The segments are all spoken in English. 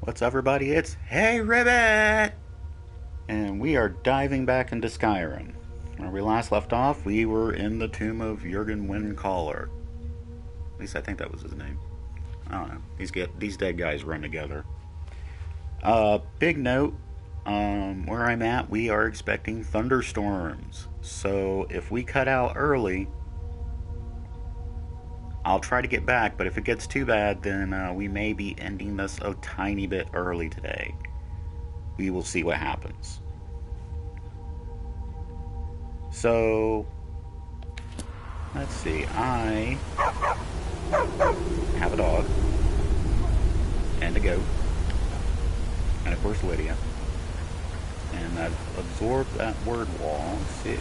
What's up, everybody? It's Hey Ribbit! And we are diving back into Skyrim. Where we last left off, we were in the tomb of Jurgen Windcaller. At least I think that was his name. I don't know. These dead guys run together. Big note, where I'm at, we are expecting thunderstorms. So if we cut out early, I'll try to get back, but if it gets too bad, then we may be ending this a tiny bit early today. We will see what happens. So, let's see. I have a dog, and a goat, and of course Lydia. And I've absorbed that word wall, so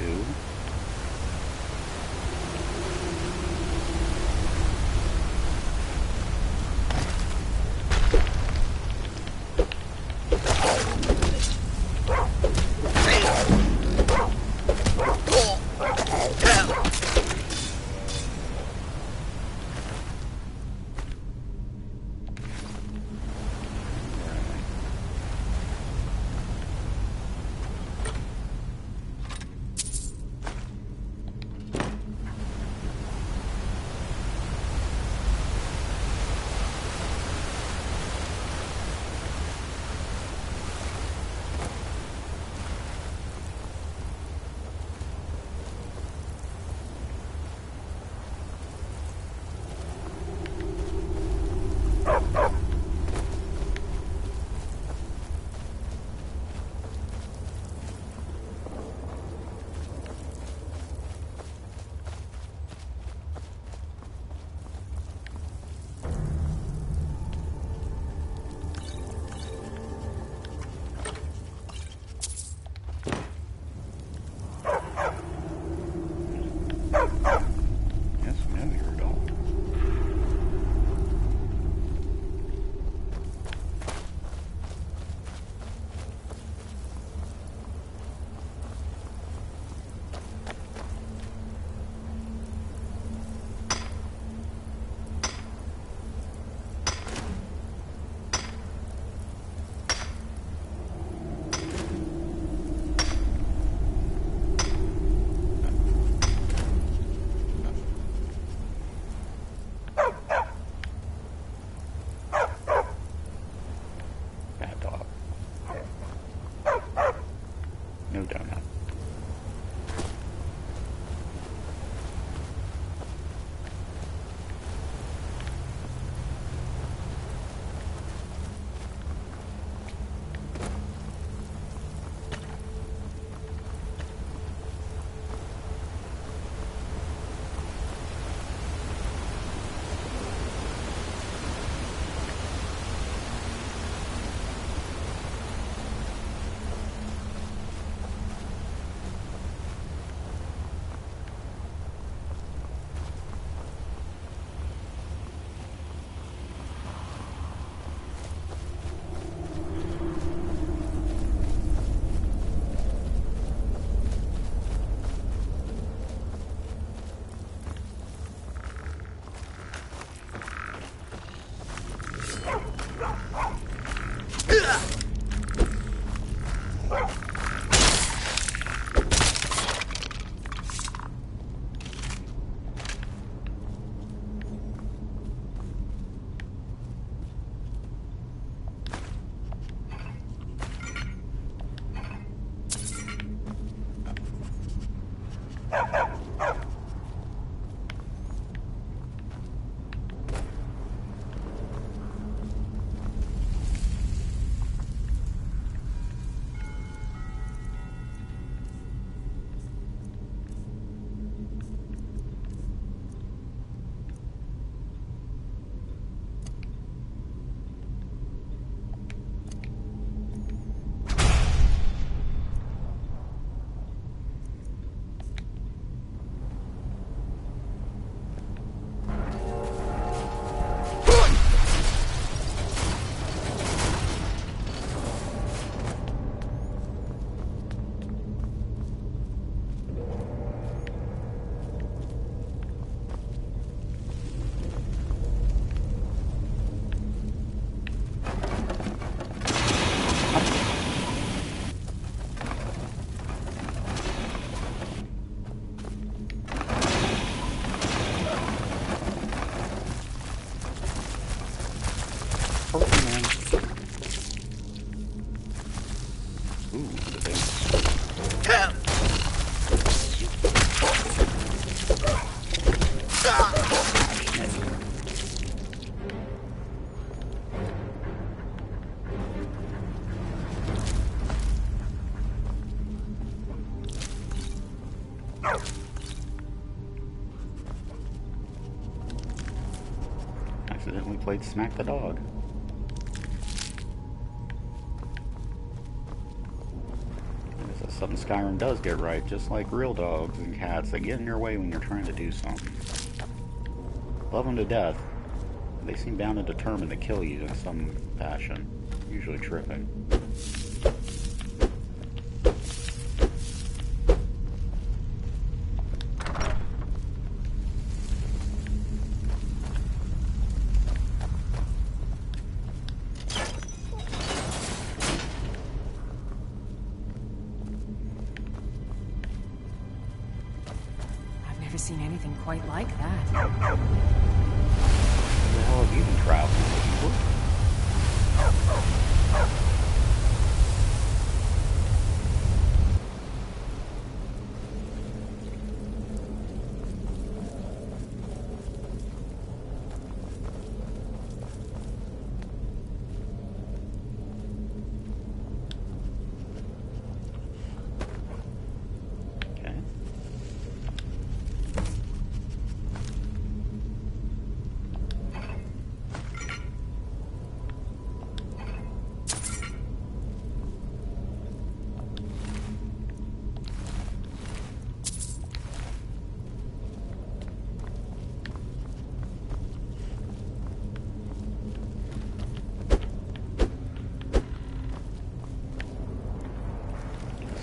person in. Ooh, the thing. Accidentally played Smack the Dog. That's something Skyrim does get right, just like real dogs and cats that get in your way when you're trying to do something. Love them to death. They seem bound and determined to kill you in some fashion, usually tripping. Never seen anything quite like that. Where the hell have you been traveling?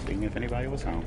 Seeing if anybody was home.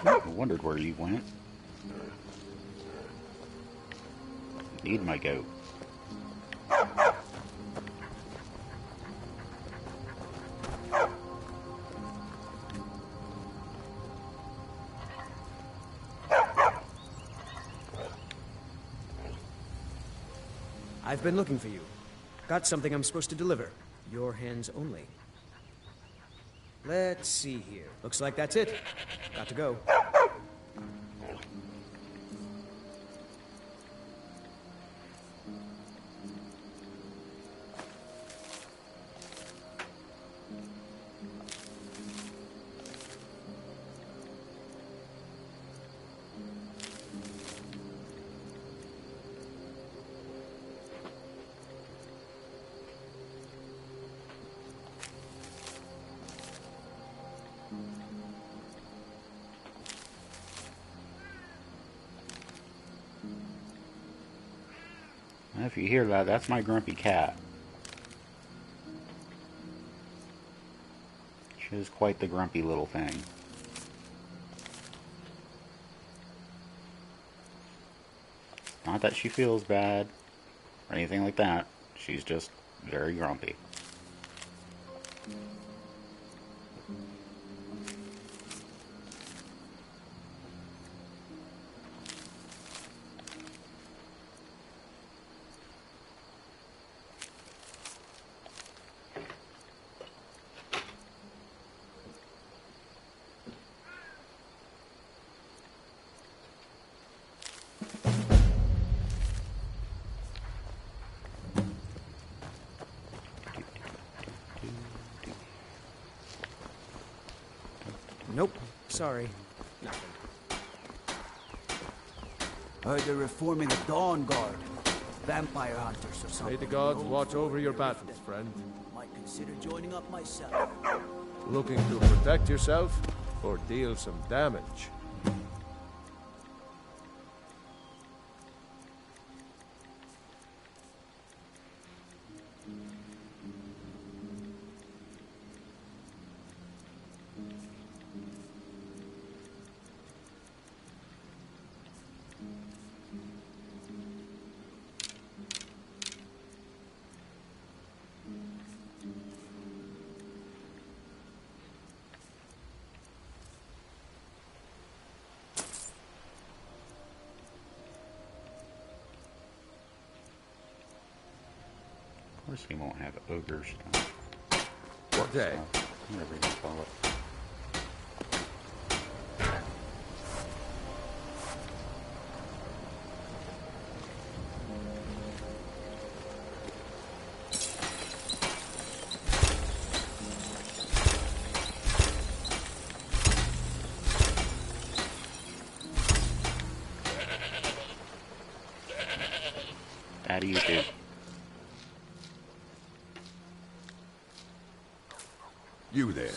I wondered where you went. Need my goat. I've been looking for you. Got something I'm supposed to deliver. Your hands only. Let's see here. Looks like that's it. Got to go. If you hear that, that's my grumpy cat. She is quite the grumpy little thing. Not that she feels bad or anything like that. She's just very grumpy. Nope. Sorry. Heard they're reforming the Dawn Guard. Vampire hunters or something. May the gods watch over your battles, friend. Might consider joining up myself. Looking to protect yourself or deal some damage? Of course he won't have ogre stuff. What day? Whatever you call it. Daddy, you do. You there.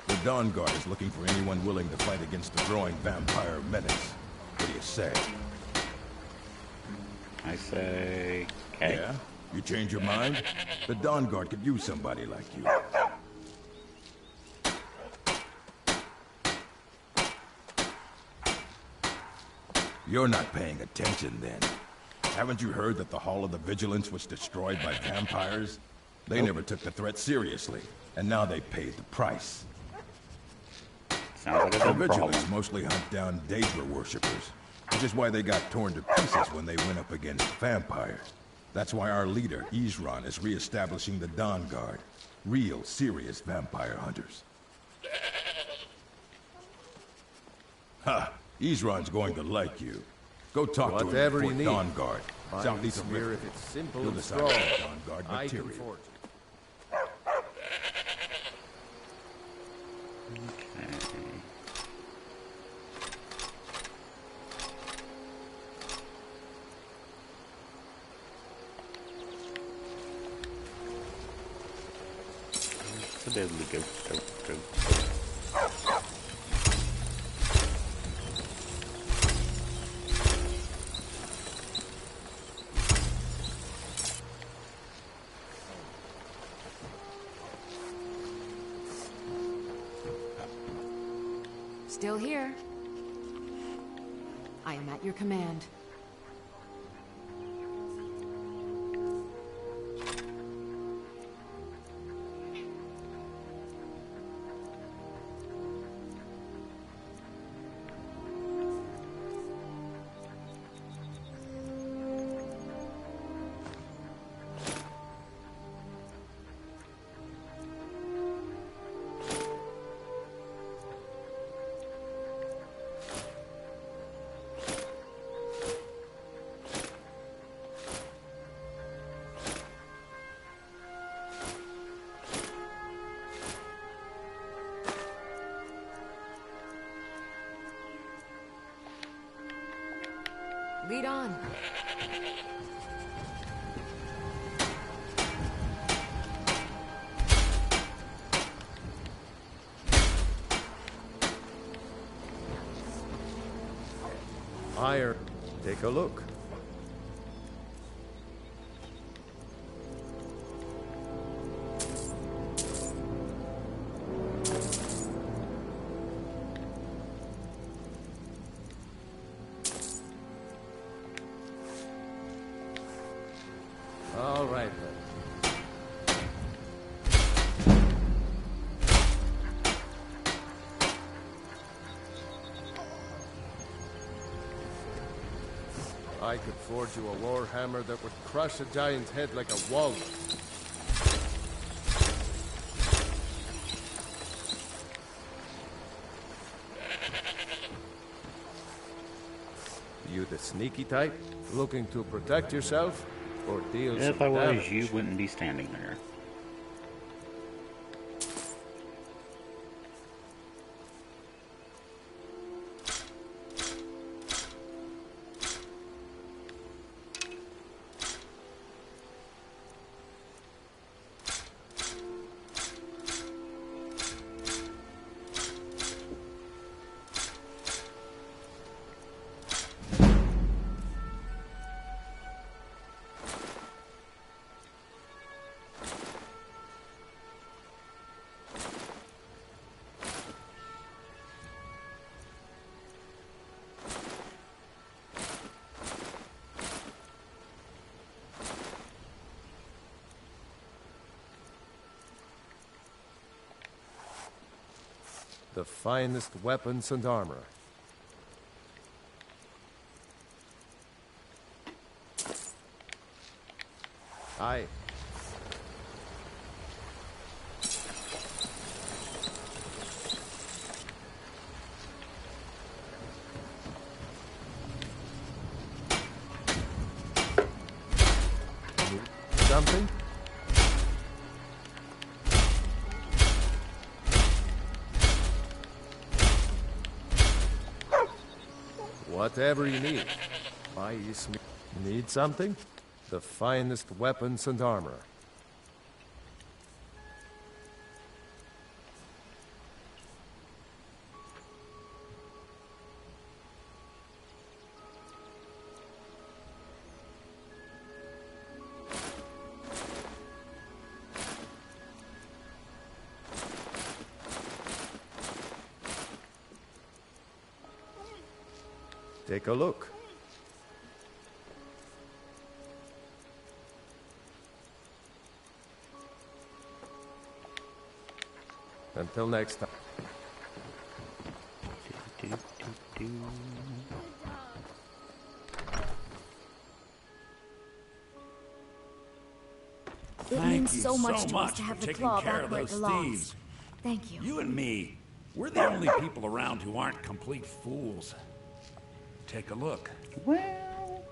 The Dawn Guard is looking for anyone willing to fight against the growing vampire menace. What do you say? I say... okay. Yeah? You change your mind? The Dawn Guard could use somebody like you. You're not paying attention then. Haven't you heard that the Hall of the Vigilance was destroyed by vampires? They never took the threat seriously, and now they paid the price. Sounds like a The dumb Vigilance problem. mostly hunt down Daedra worshippers, which is why they got torn to pieces when they went up against vampires. That's why our leader, Izran, is re-establishing the Dawn Guard. Real, serious vampire hunters. Ha! Izran's going to like you. Go talk to him Whatever before you need. Dawn Guard. I'm Southeast of here River. if it's simple You'll and decide strong. on the Dawn Guard I can material. forge it. It's a deadly goat, goat, goat. Still here. I am at your command. Lead on. Higher. Take a look. All right, then. I could forge you a war hammer that would crush a giant's head like a walnut. You the sneaky type? Looking to protect yourself? Or deal If some I was, damage? you wouldn't be standing there. The finest weapons and armor. Aye. Something? Whatever you need. Why you need something? The finest weapons and armor. Take a look. Until next time. It means so much to us to have the taking claw care back of where it those belongs. thieves. Thank you. You and me, we're the only people around who aren't complete fools. Take a look. Well,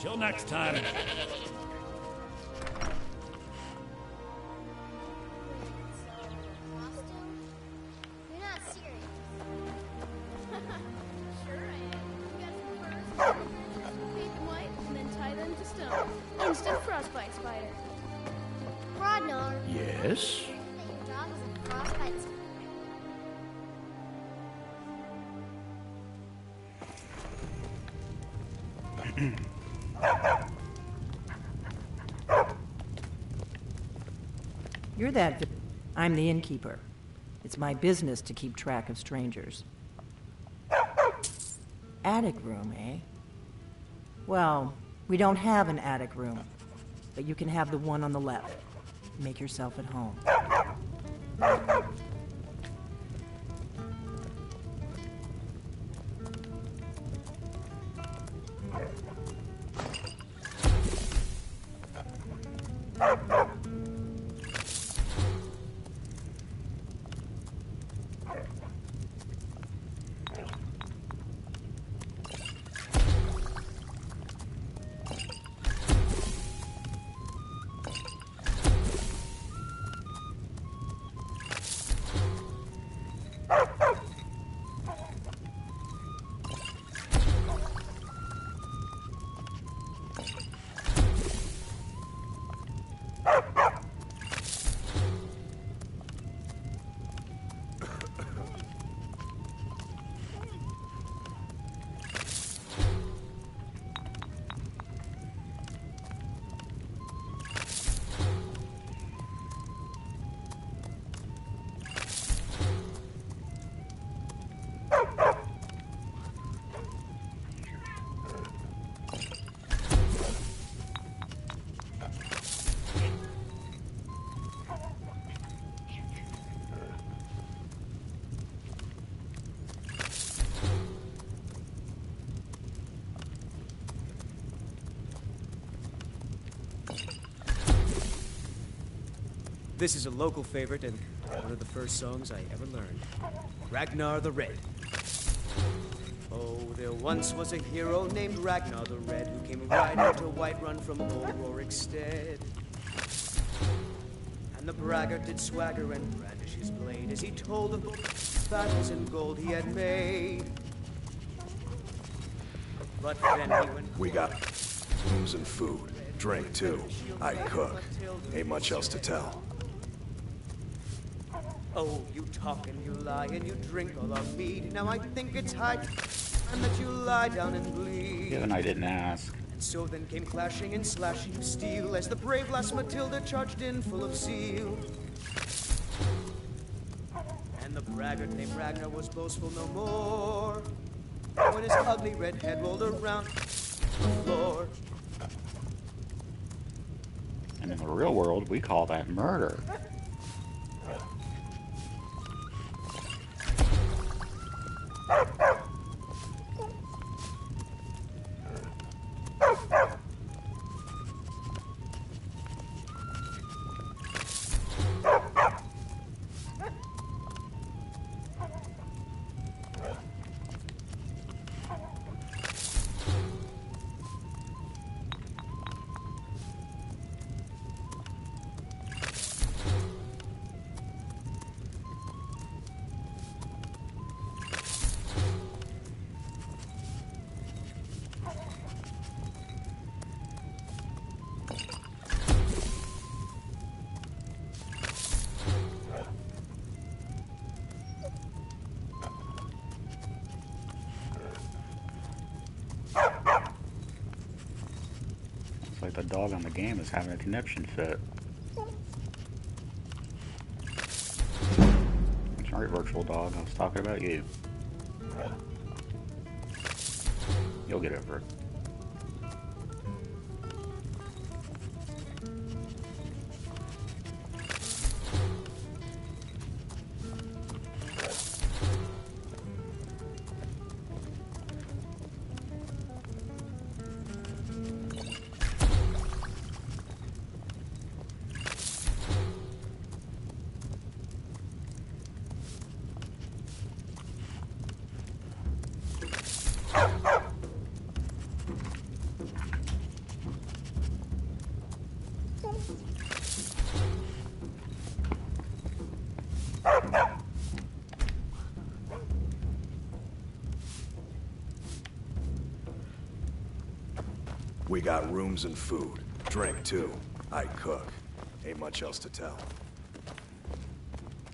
Till next time. You're not serious. Sure I am. You got some furs, paint them white, and then tie them to stone. Instant frostbite spider. Rodnar. Yes? Your dog is a frostbite spider. You're that. I'm the innkeeper. It's my business to keep track of strangers. Attic room, eh? Well, we don't have an attic room, but you can have the one on the left. Make yourself at home. This is a local favorite and one of the first songs I ever learned. Ragnar the Red. Oh, there once was a hero named Ragnar the Red who came riding to Whiterun from old Rorikstead. And the braggart did swagger and brandish his blade as he told of battles and gold he had made. But then he went... We got booze and food. Drink, too. I cook. Ain't much else to tell. Oh, you talk and you lie and you drink all our mead. Now I think it's high time that you lie down and bleed. Given I didn't ask. And so then came clashing and slashing of steel as the brave lass Matilda charged in full of zeal. And the braggart named Ragnar was boastful no more when his ugly red head rolled around the floor. And in the real world, we call that murder. Like the dog on the game is having a conniption fit. Sorry, virtual dog. I was talking about you. You'll get over it. We got rooms and food. Drink, too. I cook. Ain't much else to tell.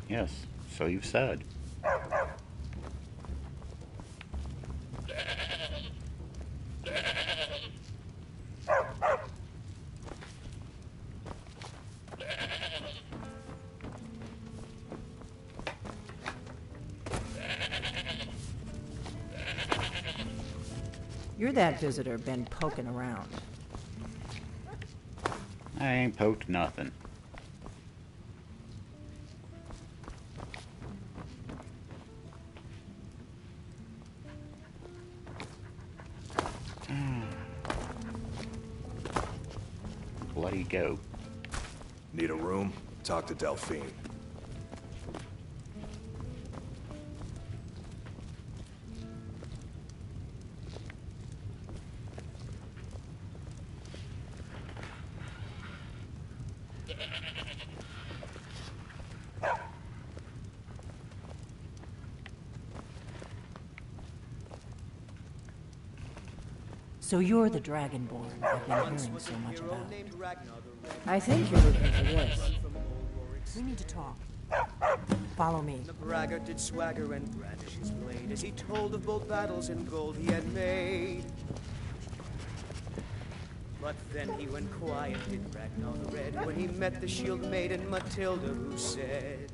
Yes, so you've said. You're that visitor been poking around. I ain't poked nothing. Bloody goat. Need a room? Talk to Delphine. So you're the Dragonborn I've been hearing so much about. I think you're looking for this. We need to talk. Follow me. The braggart did swagger and brandish his blade as he told of bold battles and gold he had made. But then he went quiet, did Ragnar the Red, when he met the shield maiden Matilda, who said,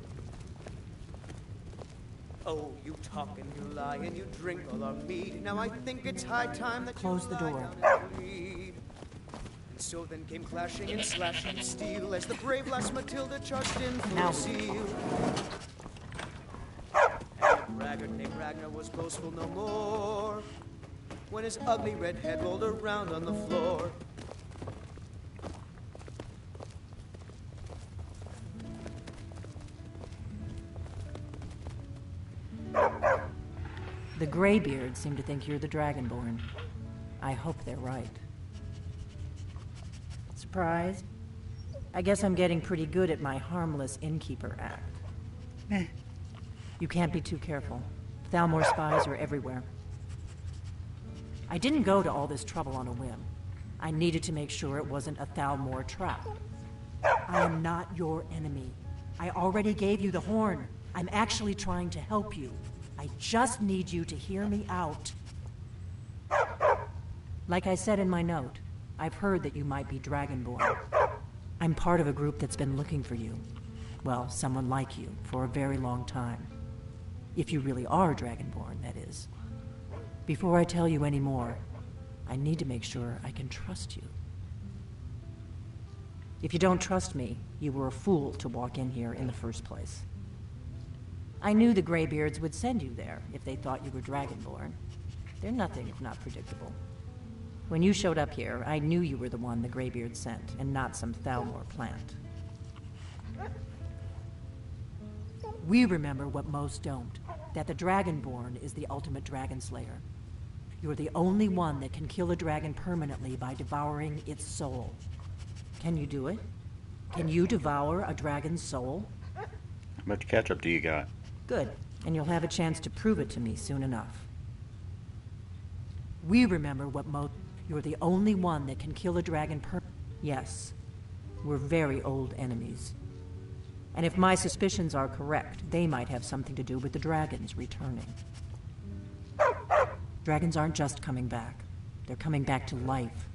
"Oh, you talk and you lie and you drink all our mead. Now I think it's high time that Close you the lie door. down and bleed." And so then came clashing and slashing steel as the brave lass Matilda charged in full Now. seal. And the braggart named Ragnar was boastful no more when his ugly red head rolled around on the floor. The Greybeards seem to think you're the Dragonborn. I hope they're right. Surprised? I guess I'm getting pretty good at my harmless innkeeper act. You can't be too careful. Thalmor spies are everywhere. I didn't go to all this trouble on a whim. I needed to make sure it wasn't a Thalmor trap. I am not your enemy. I already gave you the horn. I'm actually trying to help you. I just need you to hear me out. Like I said in my note, I've heard that you might be Dragonborn. I'm part of a group that's been looking for you. Well, someone like you, for a very long time. If you really are Dragonborn, that is. Before I tell you any more, I need to make sure I can trust you. If you don't trust me, you were a fool to walk in here in the first place. I knew the Greybeards would send you there if they thought you were Dragonborn. They're nothing if not predictable. When you showed up here, I knew you were the one the Greybeards sent, and not some Thalmor plant. We remember what most don't, that the Dragonborn is the ultimate dragon slayer. You're the only one that can kill a dragon permanently by devouring its soul. Can you do it? Can you devour a dragon's soul? How much ketchup do you got? Good, and you'll have a chance to prove it to me soon enough. We remember what you're the only one that can kill a dragon Yes, we're very old enemies. And if my suspicions are correct, they might have something to do with the dragons returning. Dragons aren't just coming back. They're coming back to life.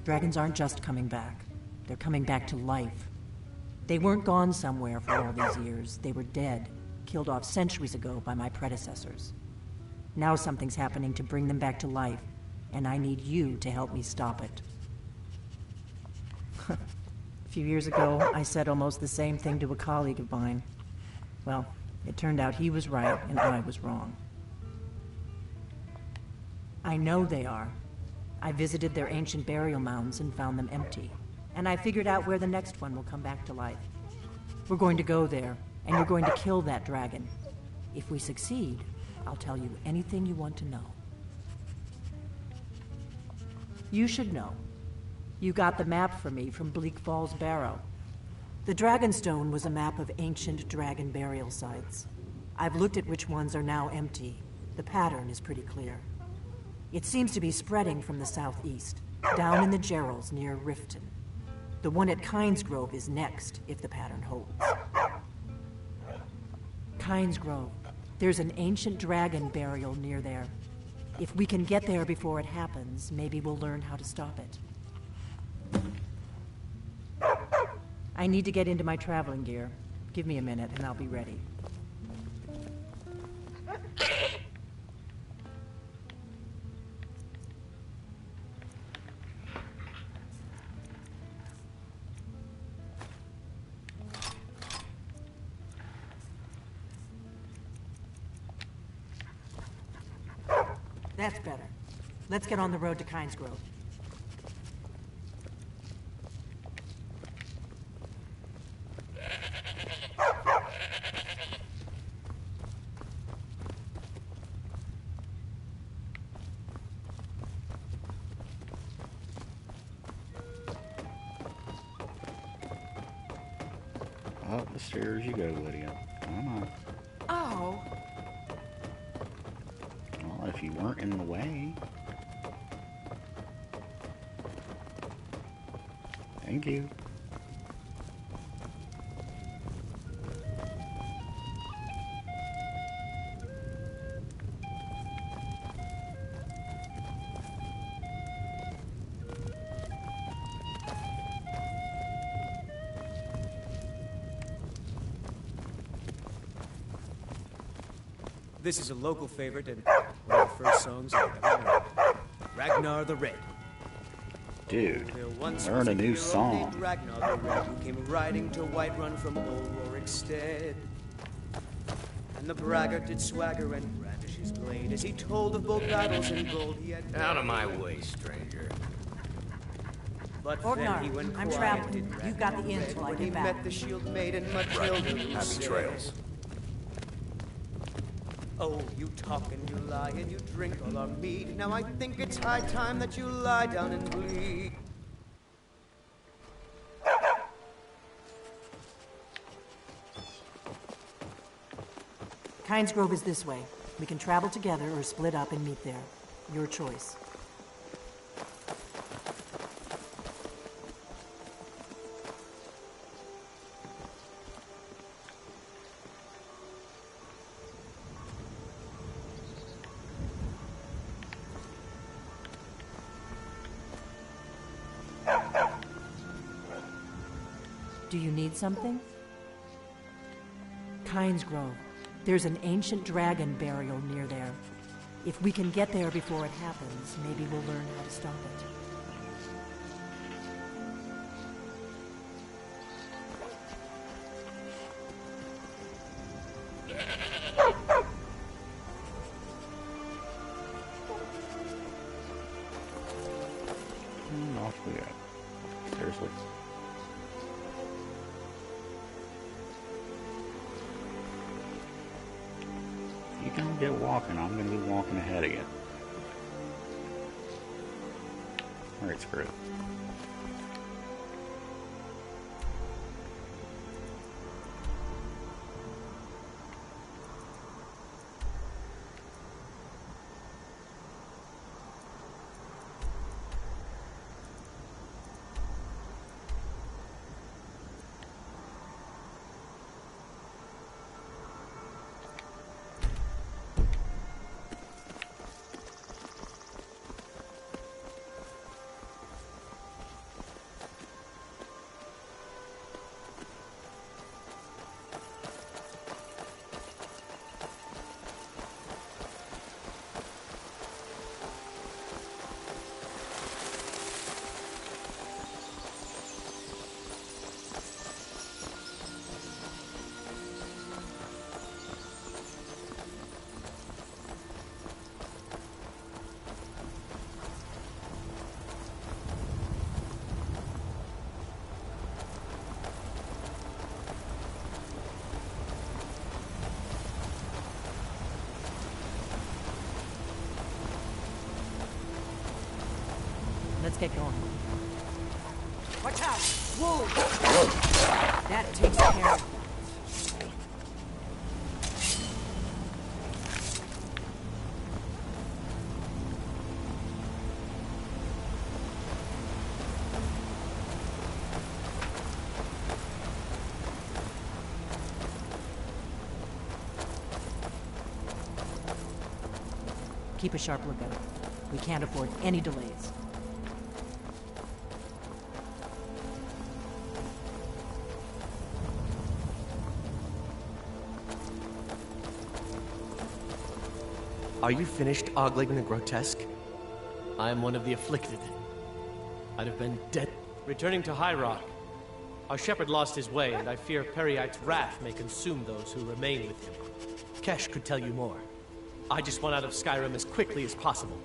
Dragons aren't just coming back. They're coming back to life. They weren't gone somewhere for all these years. They were dead, killed off centuries ago by my predecessors. Now something's happening to bring them back to life, and I need you to help me stop it. A few years ago, I said almost the same thing to a colleague of mine. Well, it turned out he was right and I was wrong. I know they are. I visited their ancient burial mounds and found them empty. And I figured out where the next one will come back to life. We're going to go there, and you're going to kill that dragon. If we succeed, I'll tell you anything you want to know. You should know. You got the map for me from Bleak Falls Barrow. The Dragonstone was a map of ancient dragon burial sites. I've looked at which ones are now empty. The pattern is pretty clear. It seems to be spreading from the southeast, down in the Gerals near Riften. The one at Kynes Grove is next, if the pattern holds. Kynes Grove. There's an ancient dragon burial near there. If we can get there before it happens, maybe we'll learn how to stop it. I need to get into my traveling gear. Give me a minute and I'll be ready. That's better. Let's get on the road to Kynes Grove. Up the stairs you go, Lydia. Come on. Oh. Well, if you weren't in the way. Thank you. This is a local favorite and one of the first songs I ever learned. Ragnar the Red. Dude, There once learn was a new hero song. named Ragnar the Red who came riding to Whiterun from old Rorikstead. And the braggart did swagger and brandish his blade as he told of bold battles and gold he had. Out of my way, stranger. But Orgnar, then he went I'm quiet, traveling. did You've got the Ragnar inn till I when get he back. met the shield maiden Matilda who Happy said, trails. Oh, you talk and you lie and you drink all our mead. Now I think it's high time that you lie down and bleed. Kynes Grove is this way. We can travel together or split up and meet there. Your choice. Do you need something? Kynes Grove. There's an ancient dragon burial near there. If we can get there before it happens, maybe we'll learn how to stop it. And off we go. Seriously. You can get walking. I'm going to be walking ahead of you. Alright, screw it. Let's get going. Watch out! Wolves! That takes care of it. Keep a sharp lookout. We can't afford any delays. Are you finished ogling the grotesque? I am one of the afflicted. I'd have been dead. Returning to High Rock, our shepherd lost his way, and I fear Peryite's wrath may consume those who remain with him. Kesh could tell you more. I just want out of Skyrim as quickly as possible.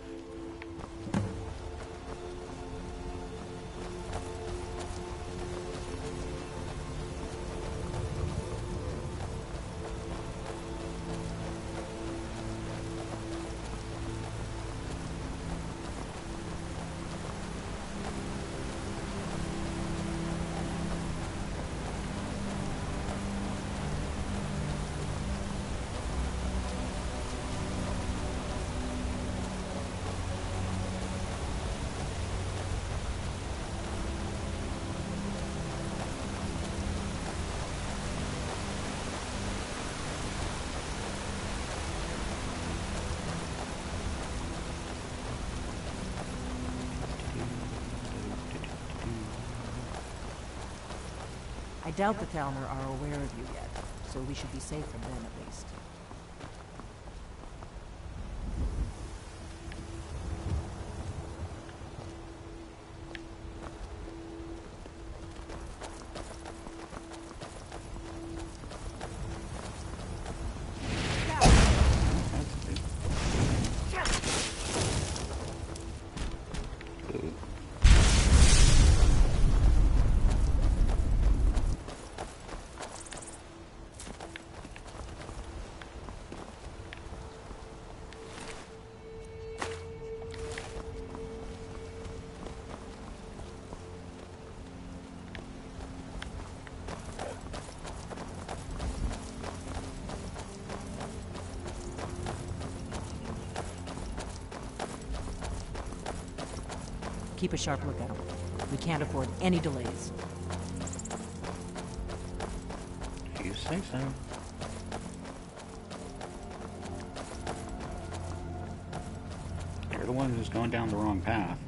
I doubt the Thalmor are aware of you yet, so we should be safe from them at least. Keep a sharp lookout. We can't afford any delays. You say so. You're the one who's going down the wrong path.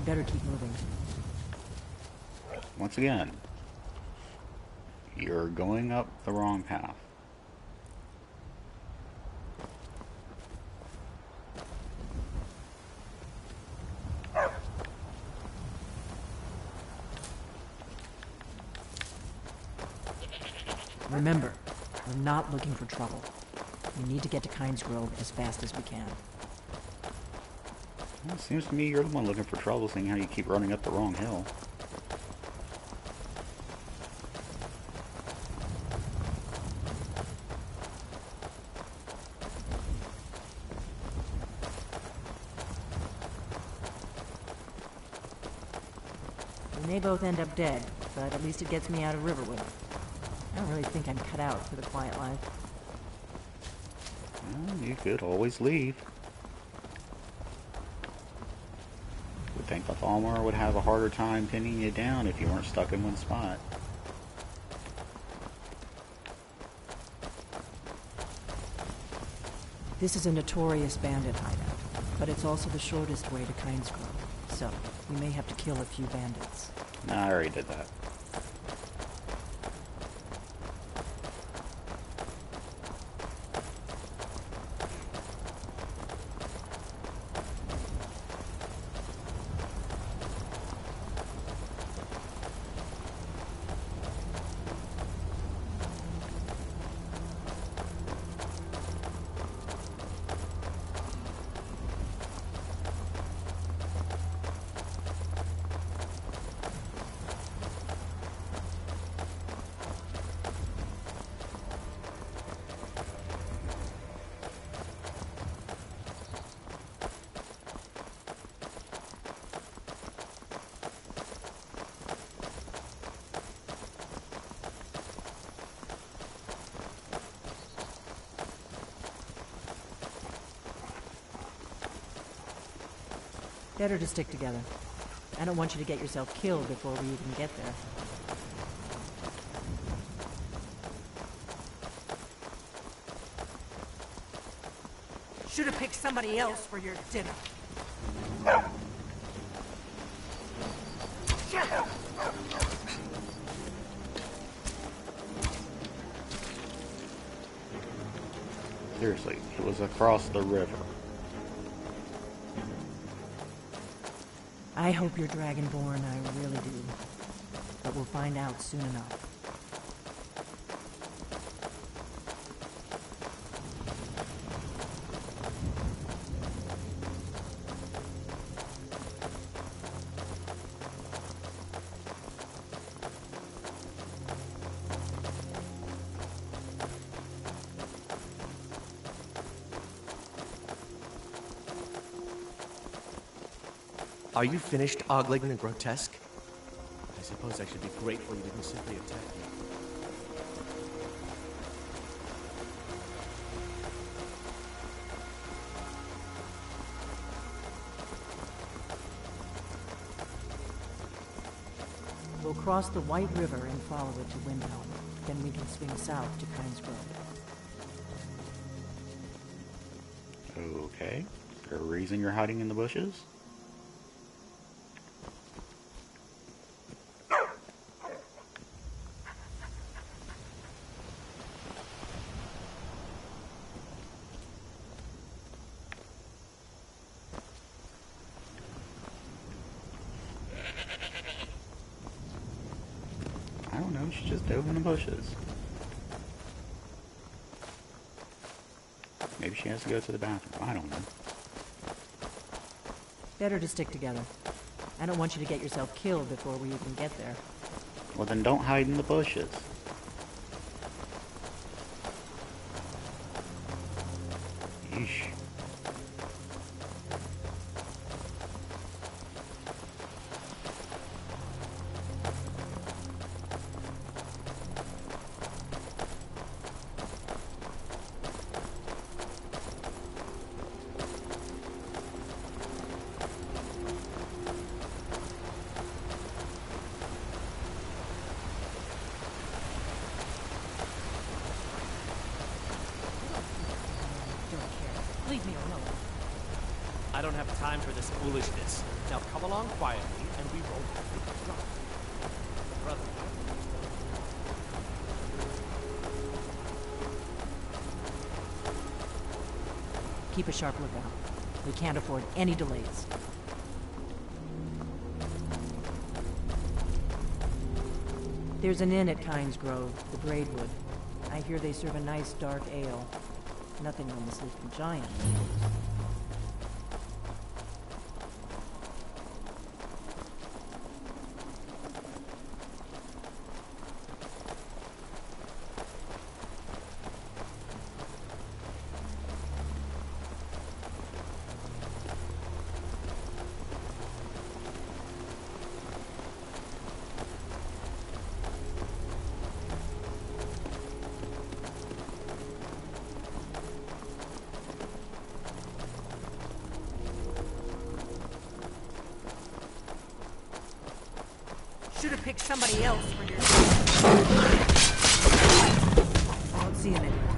Better keep moving. Once again, you're going up the wrong path. Remember, we're not looking for trouble. We need to get to Kynes Grove as fast as we can. Well, it seems to me you're the one looking for trouble, seeing how you keep running up the wrong hill. We may both end up dead, but at least it gets me out of Riverwood. I don't really think I'm cut out for the quiet life. Well, you could always leave. Would think the Thalmor would have a harder time pinning you down if you weren't stuck in one spot. This is a notorious bandit hideout, but it's also the shortest way to Kynes Grove, so we may have to kill a few bandits. Nah, I already did that. Better to stick together. I don't want you to get yourself killed before we even get there. Should have picked somebody else for your dinner. Seriously, it was across the river. I hope you're Dragonborn, I really do. But we'll find out soon enough. Are you finished ogling the grotesque? I suppose I should be grateful you didn't simply attack me. We'll cross the White River and follow it to Windhelm. Then we can swing south to Kynes Grove. Okay. Is there a reason you're hiding in the bushes? I don't know, she just dove in the bushes. Maybe she has to go to the bathroom. I don't know. Better to stick together. I don't want you to get yourself killed before we even get there. Well, then don't hide in the bushes. Yeesh. Leave me alone. I don't have time for this foolishness. Now come along quietly and we won't have to drop. Brother. Keep a sharp lookout. We can't afford any delays. There's an inn at Kynes Grove, the Braidwood. I hear they serve a nice dark ale. Nothing on the Sleeping Giant. Should have picked somebody else for your... I don't see him anymore.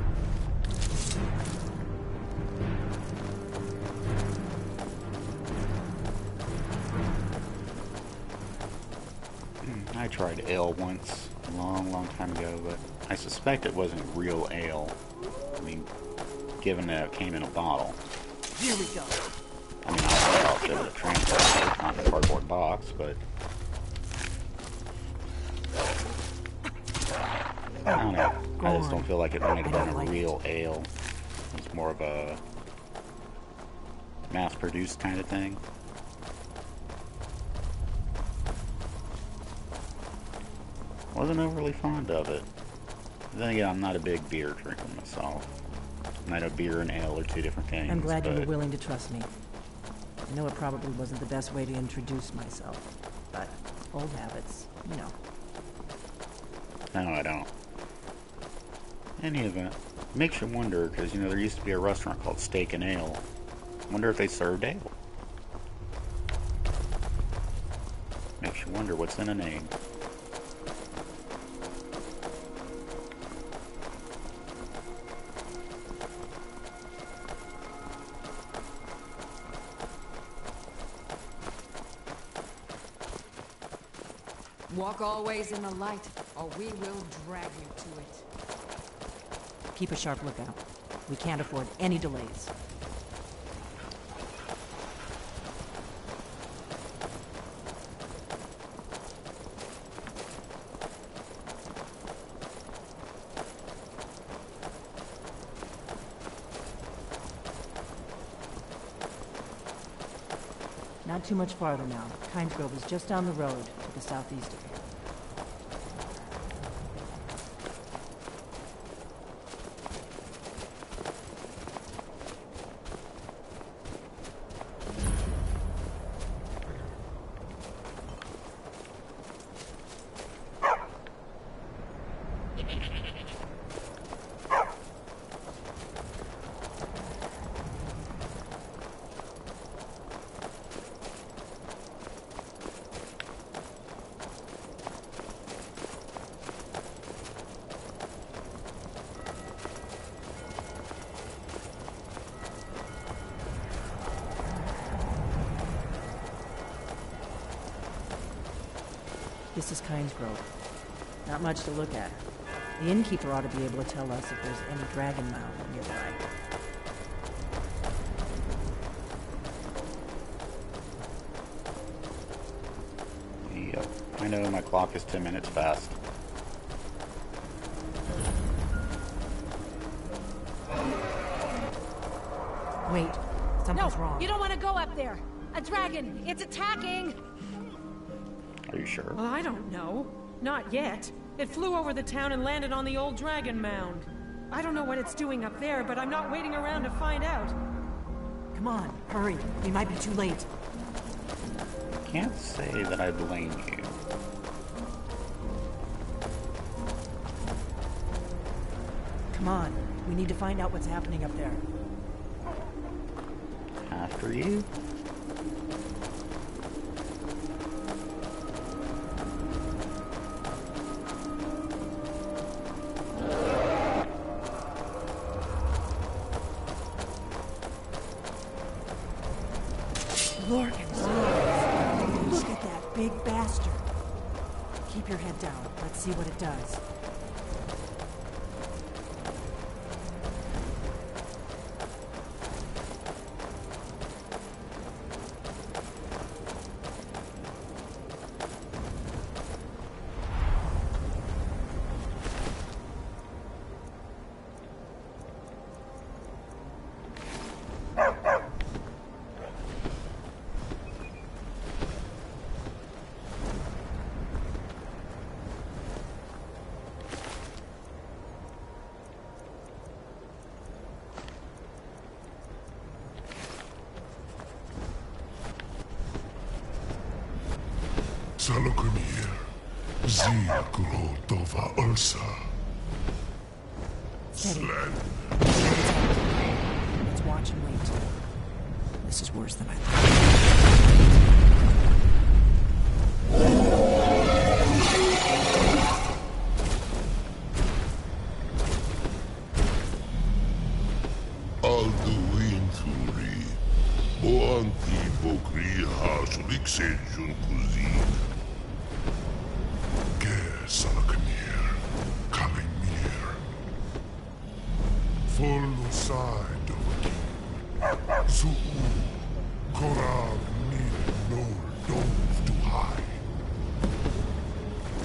I tried ale once, a long time ago, but I suspect it wasn't real ale. I mean, given that it came in a bottle. Here we go. I mean, I'll fit a transport, not a cardboard box, but... I don't know. I just don't feel like it might have been a real ale. It's more of a mass-produced kind of thing. Wasn't overly fond of it. Then again, I'm not a big beer drinker myself. I know beer and ale are two different things. I'm glad you were willing to trust me. I know it probably wasn't the best way to introduce myself, but old habits, you know. No, I don't. In any event, it makes you wonder, because, you know, there used to be a restaurant called Steak and Ale. Wonder if they served ale. Makes you wonder what's in a name. Walk always in the light, or we will drag you to it. Keep a sharp lookout. We can't afford any delays. Not too much farther now. Kynes Grove is just down the road to the southeast of here. This is Kynes Grove. Not much to look at. The innkeeper ought to be able to tell us if there's any dragon mound nearby. Yep, I know my clock is 10 minutes fast. Wait, something's wrong. You don't want to go up there. A dragon, it's attacking. Are you sure? Well, I don't know. Not yet. It flew over the town and landed on the old dragon mound. I don't know what it's doing up there, but I'm not waiting around to find out. Come on, hurry. We might be too late. Can't say that I blame you. Come on. We need to find out what's happening up there. After you? Lorgans. Look at that big bastard. Keep your head down. Let's see what it does. Salokunir, Zir Grotova Ursa. Steady. Let's watch and wait. This is worse than I thought. Alduinturi, Boanti Bokri Hasulik Cuisine. Salakanir, Kalimir. Folusai Doki. Zuu, Korab Nid Nor Dove to high.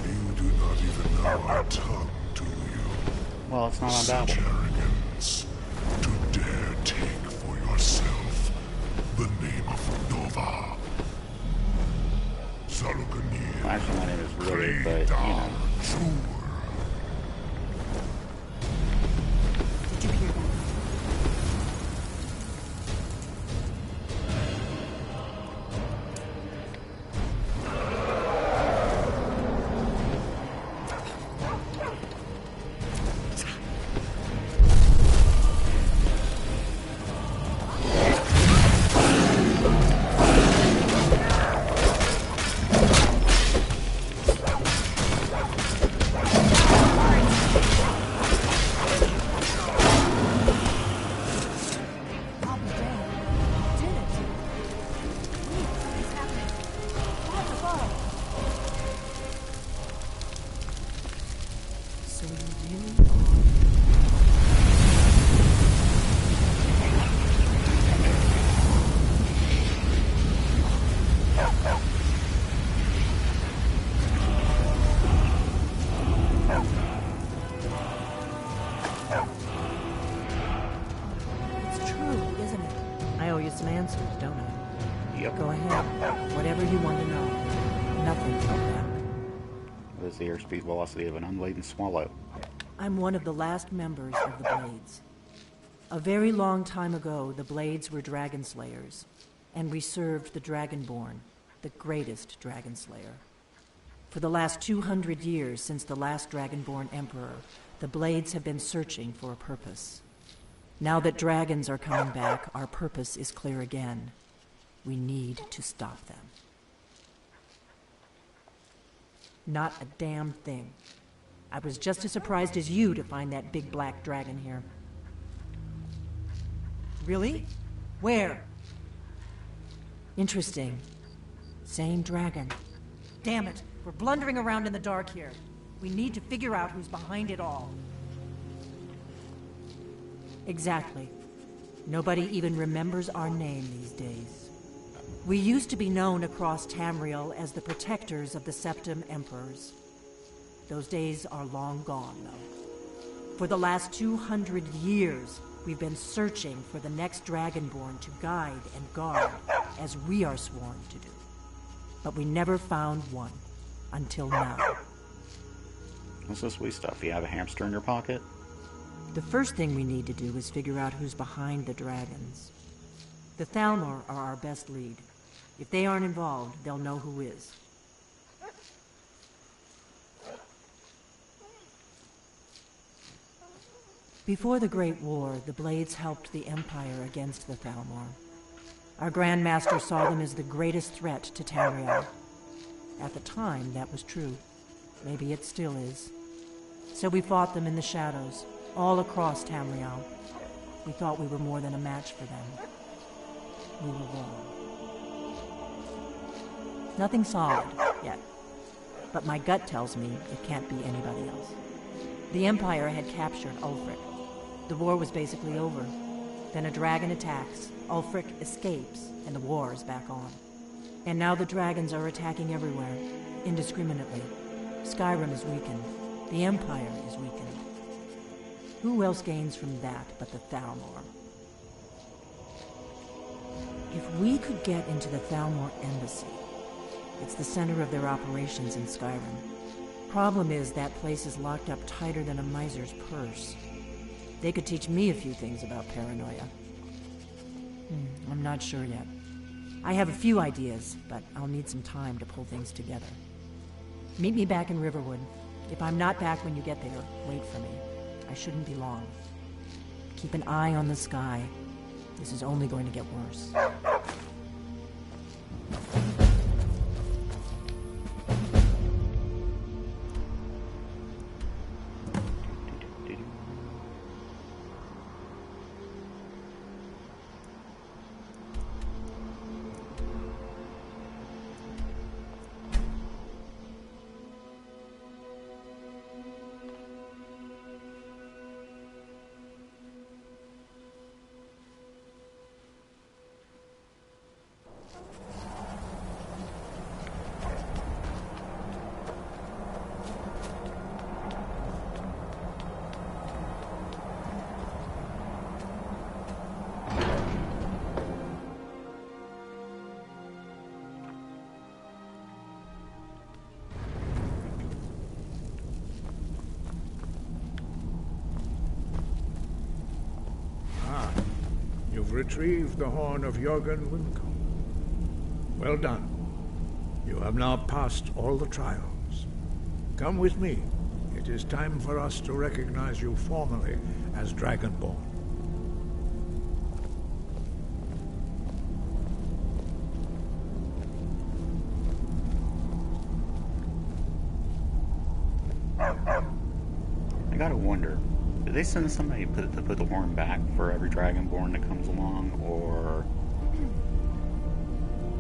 You do not even know our tongue, do you? Well, it's not on Such Babel. arrogance to dare take for yourself the name of Nova. Salokanir. Well, actually, my name is really, but you know. Did you hear that? some answers, don't I? Yep. Go ahead. Whatever you want to know. Nothing's going to happen. What is the airspeed velocity of an unladen swallow? I'm one of the last members of the Blades. A very long time ago, the Blades were Dragon Slayers, and we served the Dragonborn, the greatest Dragon Slayer. For the last 200 years since the last Dragonborn Emperor, the Blades have been searching for a purpose. Now that dragons are coming back, our purpose is clear again. We need to stop them. Not a damn thing. I was just as surprised as you to find that big black dragon here. Really? Where? Interesting. Same dragon. Damn it, we're blundering around in the dark here. We need to figure out who's behind it all. Exactly. Nobody even remembers our name these days. We used to be known across Tamriel as the protectors of the Septim Emperors. Those days are long gone, though. For the last 200 years, we've been searching for the next Dragonborn to guide and guard, as we are sworn to do. But we never found one, until now. What's this sweet stuff? You have a hamster in your pocket? The first thing we need to do is figure out who's behind the dragons. The Thalmor are our best lead. If they aren't involved, they'll know who is. Before the Great War, the Blades helped the Empire against the Thalmor. Our Grand Master saw them as the greatest threat to Tamriel. At the time, that was true. Maybe it still is. So we fought them in the shadows, all across Tamriel. We thought we were more than a match for them. We were wrong. Nothing solid, yet. But my gut tells me it can't be anybody else. The Empire had captured Ulfric. The war was basically over. Then a dragon attacks, Ulfric escapes, and the war is back on. And now the dragons are attacking everywhere, indiscriminately. Skyrim is weakened. The Empire is weakened. Who else gains from that but the Thalmor? If we could get into the Thalmor embassy, it's the center of their operations in Skyrim. Problem is, that place is locked up tighter than a miser's purse. They could teach me a few things about paranoia. I'm not sure yet. I have a few ideas, but I'll need some time to pull things together. Meet me back in Riverwood. If I'm not back when you get there, wait for me. I shouldn't be long. Keep an eye on the sky. This is only going to get worse. Retrieved the horn of Jörgen Windcombe. Well done. You have now passed all the trials. Come with me. It is time for us to recognize you formally as Dragonborn. I gotta wonder, do they send somebody to put the horn back for every Dragonborn that comes along, or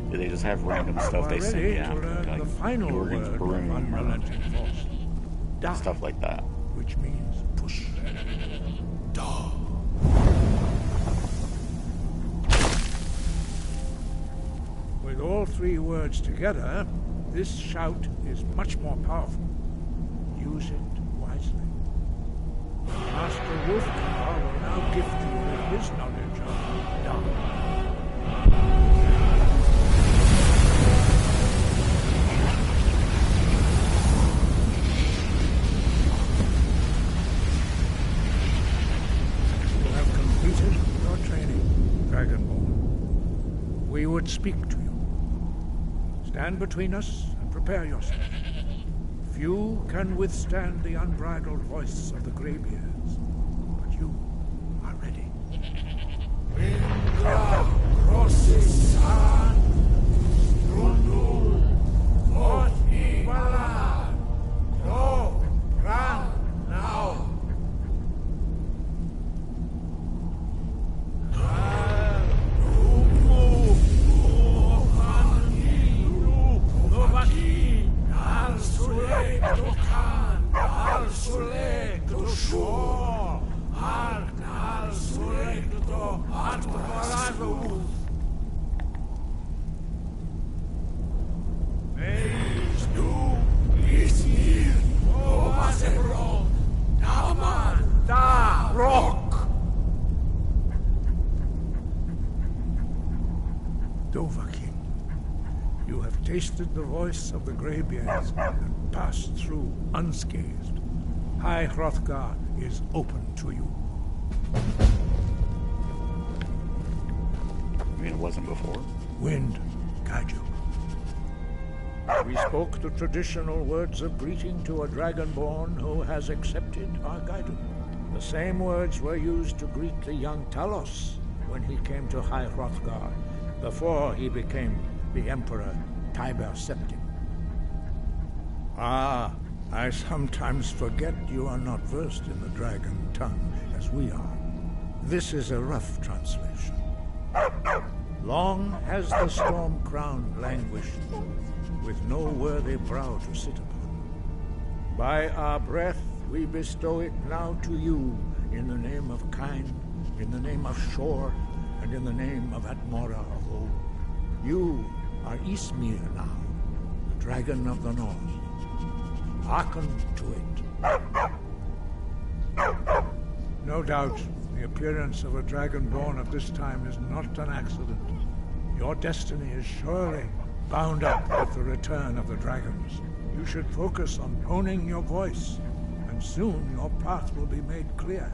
do they just have random stuff they send you after, like Jörgen's broom or stuff like that? Which means push. Dog. With all three words together, this shout is much more powerful. Use it wisely. Master Wolfgar will now gift you with his knowledge of Dharma. We would speak to you. Stand between us and prepare yourself. Few can withstand the unbridled voice of the Greybeards, but you are ready. Wingra Rosisan Rundu Otibala No Ran Now. Dovahkiin, you have tasted the voice of the Greybeards and passed through unscathed. High Hrothgar is open to you. I mean, it wasn't before. Wind, guide you. We spoke the traditional words of greeting to a Dragonborn who has accepted our guidance. The same words were used to greet the young Talos when he came to High Hrothgar, before he became the Emperor Tiber Septim. Ah, I sometimes forget you are not versed in the dragon tongue as we are. This is a rough translation. Long has the storm crown languished, with no worthy brow to sit upon. By our breath we bestow it now to you, in the name of Kyne, in the name of Shor, and in the name of Atmora of old. You are Ysmir now, the dragon of the north. Hearken to it. No doubt, the appearance of a dragonborn at this time is not an accident. Your destiny is surely bound up with the return of the dragons. You should focus on honing your voice, and soon your path will be made clear.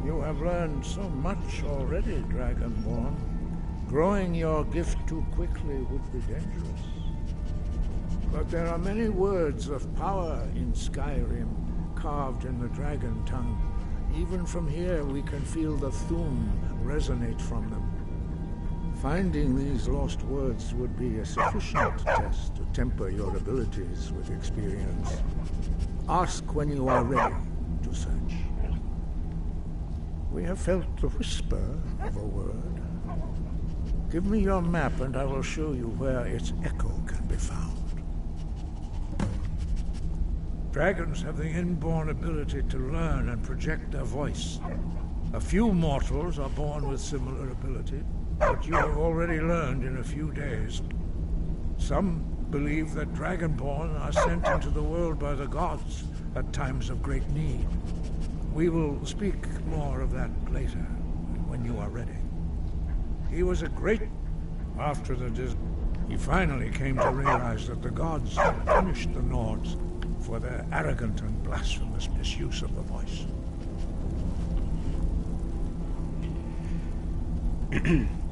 You have learned so much already, Dragonborn. Growing your gift too quickly would be dangerous. But there are many words of power in Skyrim, carved in the dragon tongue. Even from here we can feel the Thu'um resonate from them. Finding these lost words would be a sufficient test to temper your abilities with experience. Ask when you are ready to search. We have felt the whisper of a word. Give me your map and I will show you where its echo can be found. Dragons have the inborn ability to learn and project their voice. A few mortals are born with similar ability, but you have already learned in a few days. Some believe that Dragonborn are sent into the world by the gods at times of great need. We will speak more of that later, when you are ready. He was a great... After the he finally came to realize that the gods had punished the Nords for their arrogant and blasphemous misuse of the voice.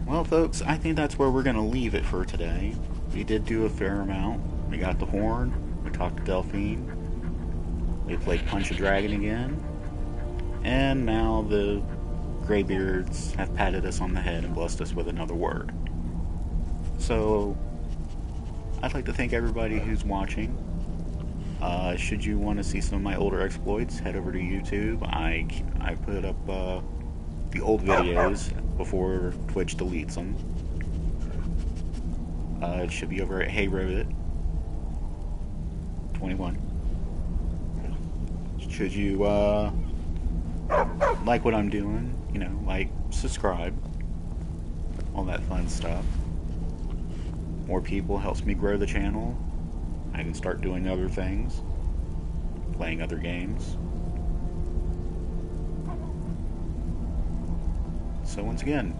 Well, folks, I think that's where we're going to leave it for today. We did do a fair amount. We got the horn, we talked to Delphine, we played Punch a Dragon again, and now the Greybeards have patted us on the head and blessed us with another word. So, I'd like to thank everybody who's watching. Should you want to see some of my older exploits, head over to YouTube. I put up the old videos before Twitch deletes them. It should be over at Hey Ribbit 21. Should you like what I'm doing, you know, like, subscribe, all that fun stuff. More people helps me grow the channel. I can start doing other things, playing other games. So once again,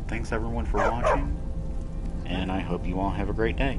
thanks everyone for watching, and I hope you all have a great day.